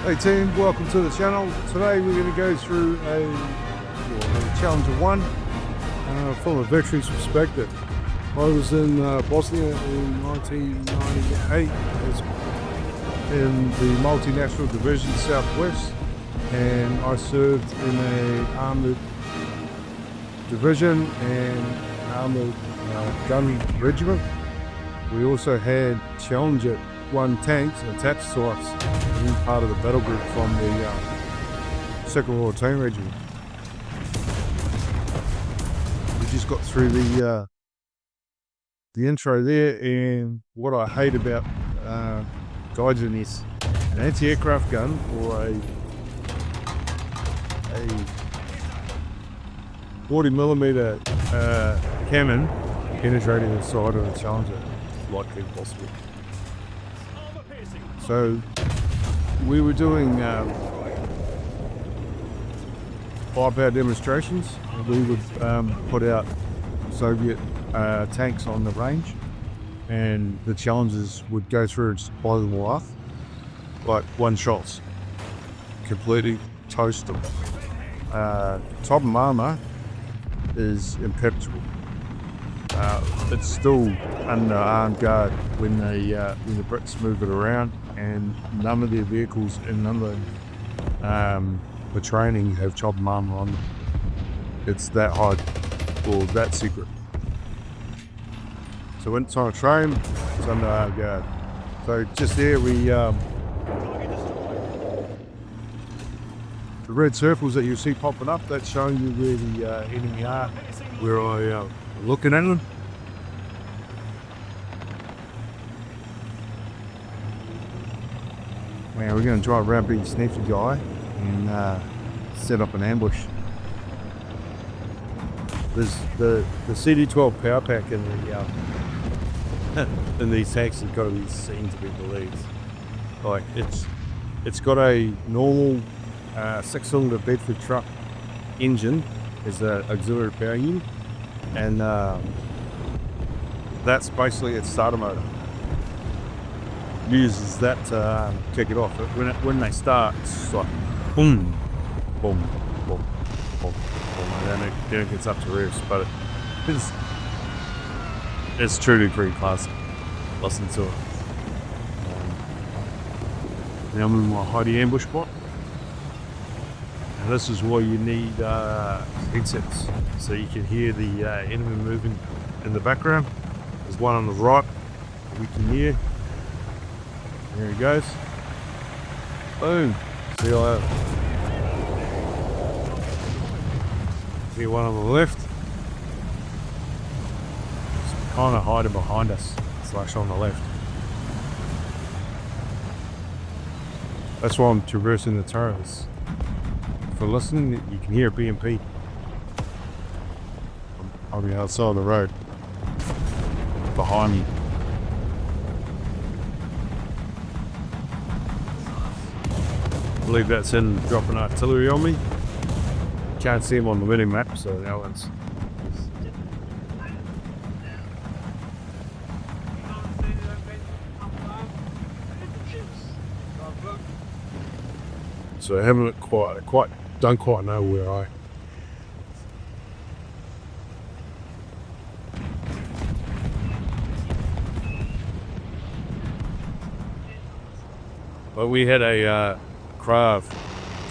Hey team, welcome to the channel. Today we're going to go through a Challenger 1 from a veteran's perspective. I was in Bosnia in 1998 in the multinational division Southwest, and I served in a armoured division and armoured gun regiment. We also had Challenger 1 tanks attached to us, being part of the battle group from the 2nd Royal Tank Regiment. We just got through the intro there, and what I hate about Gaijin is an anti-aircraft gun or a 40mm cannon penetrating the side of the Challenger is likely impossible. So we were doing firepower demonstrations. We would put out Soviet tanks on the range, and the Challengers would go through and supply them all up, like one shots, completely toast them. Top of armour is impenetrable. It's still under armed guard when the Brits move it around, and none of their vehicles and none of the training have chop armor on them. It's that hard or that secret. So when it's on a train, it's under armed guard. So just there the red circles that you see popping up, that's showing you where the enemy are, where I looking at them. Now we're going to drive around being sneaky guy and set up an ambush. There's the CD12 power pack in the in these tanks has got to be seen to be believed. Like it's got a normal 6-cylinder Bedford truck engine as an auxiliary power unit, and that's basically its starter motor. Uses that to kick it off. When they start, it's like boom, boom, boom, boom, boom, and then it gets up to revs. But it's truly pretty classic. Listen to it. Now I'm in my hidey ambush spot, and this is why you need headsets, so you can hear the enemy moving in the background. There's one on the right we can hear. There he goes. Boom. See you later. See one on the left. It's kind of hiding behind us, / on the left. That's why I'm traversing the turrets. For listening, you can hear BMP on the outside of the road behind me. I believe that's in dropping artillery on me. Can't see him on the mini map, so that one's. So I haven't don't quite know where I. But we had a craft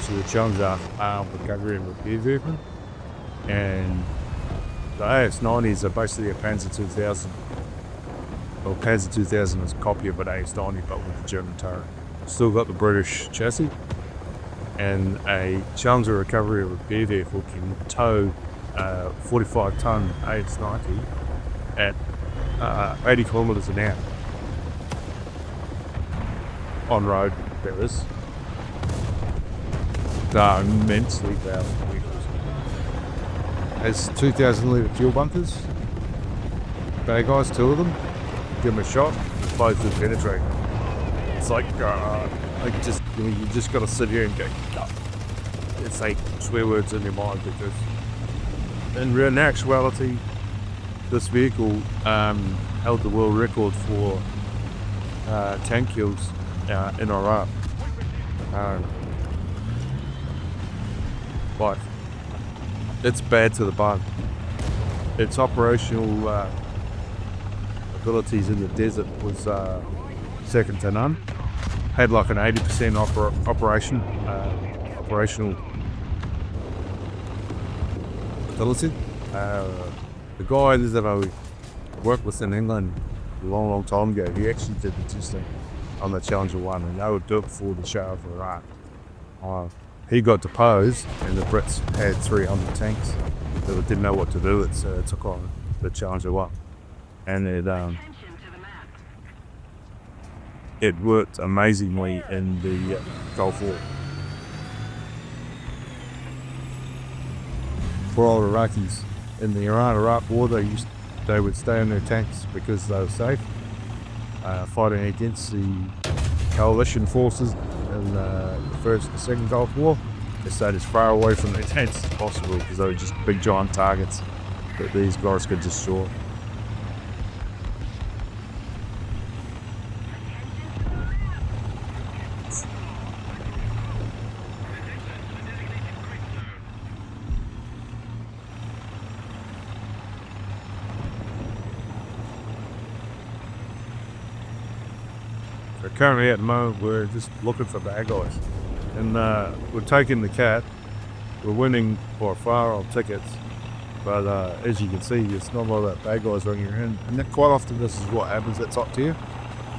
to the Challenger armed recovery and repair vehicle, and the AS-90s are basically a Panzer 2000. Well, Panzer 2000 is a copy of an AS-90 but with the German turret. Still got the British chassis, and a Challenger recovery and repair vehicle can tow 45-ton AS-90 at 80 kilometres an hour on road. There is. They are immensely powerful vehicles. Has 2,000 litre fuel bunkers. Bad guys, 2 of them. Give them a shot, both will penetrate. It's like, you just got to sit here and go, no. It's like swear words in your mind, because in actuality, this vehicle held the world record for tank kills in Iraq. Um, but it's bad to the bone. Its operational abilities in the desert was second to none. Had like an 80% operational ability. The guy that I worked with in England a long time ago, he actually did the testing on the Challenger 1, and they would do it before the show of Iraq. He got deposed, and the Brits had 300 tanks that didn't know what to do with it, so they took on the Challenger 1. And it worked amazingly in the Gulf War. For all Iraqis in the Iran-Iraq War, they would stay on their tanks because they were safe, fighting against the coalition forces in the First and Second Gulf War. They stayed as far away from their tanks as possible because they were just big giant targets that these guys could destroy. So currently at the moment we're just looking for bad guys, and we're taking the cat. We're winning by far on tickets, but as you can see, it's not a lot of bad guys running around, and quite often this is what happens at top tier.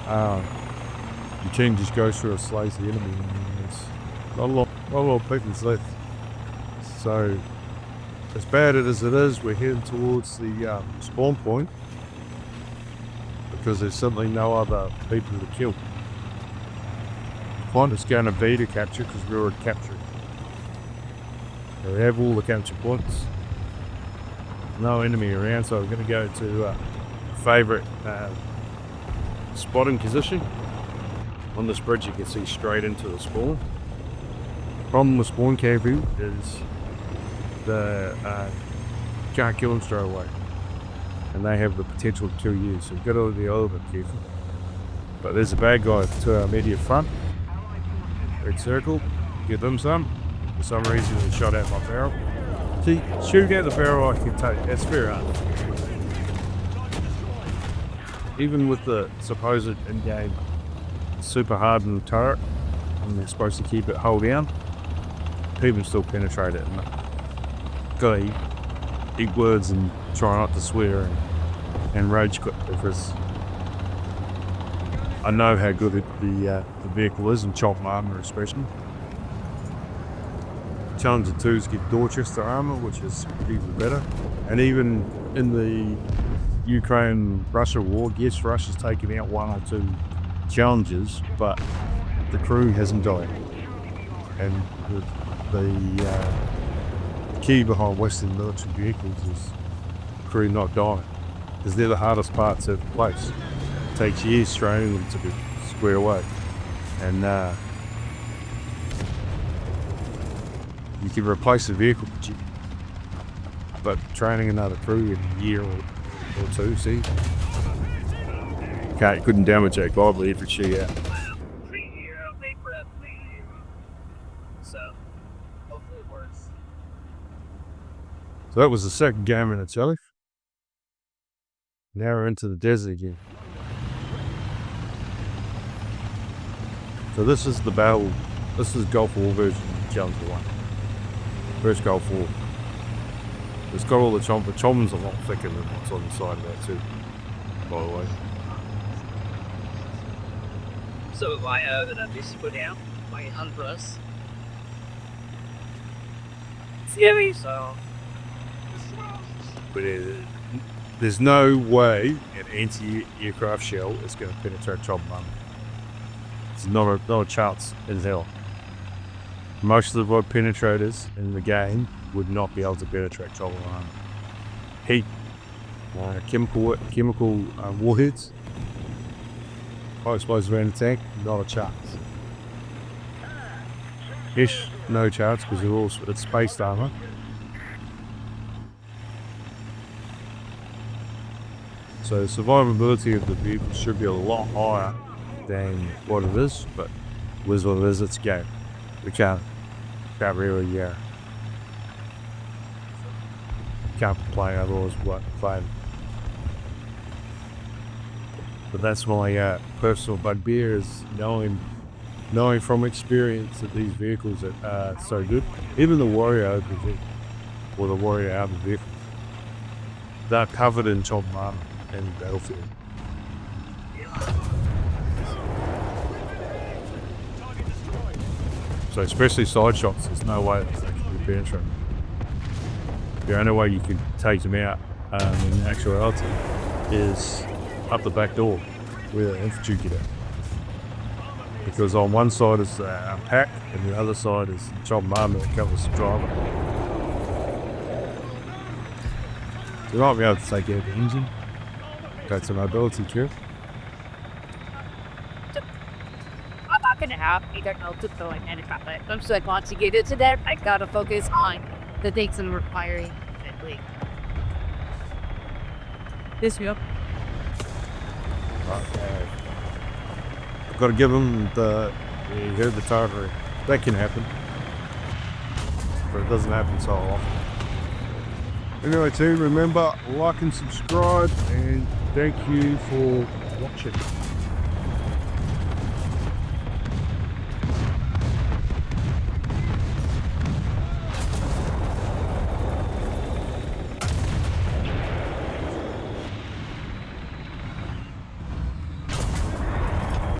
You can just go through and slays the enemy, and there's not a lot of people left. So as bad as it is, we're heading towards the spawn point because there's simply no other people to kill. Point is going to be to capture because we're already captured. So we have all the capture points. No enemy around, so we're going to go to favourite spotting position. On this bridge you can see straight into the spawn. Problem with spawn camping is the can't kill them straight away, and they have the potential to kill you, so you've got to be a little bit careful. But there's a bad guy to our immediate front. Red circle, give them some. For some reason they shot out my barrel. See, shooting out the barrel I can take, that's fair enough. Even with the supposed in-game super hardened turret, and they're supposed to keep it hull down, people still penetrate it, and gotta eat words and try not to swear and rage quit, because I know how good the vehicle is, and chop armor especially. Challenger 2s get Dorchester armor, which is even better. And even in the Ukraine-Russia war, yes, Russia's taken out 1 or 2 Challengers, but the crew hasn't died. And the key behind Western military vehicles is the crew not dying, because they're the hardest part to replace. It takes years training them to be square away, and you can replace the vehicle, but training another crew in a year or 2, see? Couldn't damage that guy, but every shoot out. So that was the second game in itself. Now we're into the desert again. So this is the battle. This is Gulf War version of Challenger 1. First Gulf War. It's got all the chom, but chom's a lot thicker than what's on the side of that too, by the way. So am I over that this put out my hunt for us? Scary, so. But there's no way an anti-aircraft shell is going to penetrate chom armor. It's not a chance in hell. Most of the penetrators in the game would not be able to penetrate chom armor. Heat, chemical warheads, high explosive around the tank, not a chance. Ish, no chance, because it's spaced armor. So survivability of the vehicle should be a lot higher than what it is, but with what it is, it's a game. we can't really, can't complain, otherwise we won't complain. But that's my personal bugbear, is knowing from experience that these vehicles are so good. Even the Warrior Open vehicle, or the Warrior Album vehicle, they're covered in top armor and battlefield. So especially side shots, there's no way that they can be penetrated. The only way you can take them out in actuality is up the back door where the infantry get out. Because on one side is a pack and the other side is the top armor that covers the driver. So you might be able to take out the engine. That's a mobility trip. I'm not gonna have either no to throw in any but I'm still like once you get into that, I gotta focus on the things I'm requiring. This up. Right. I've got to give them you heard the tartary. That can happen, but it doesn't happen so often. Anyway, team, remember, like and subscribe, and thank you for watching.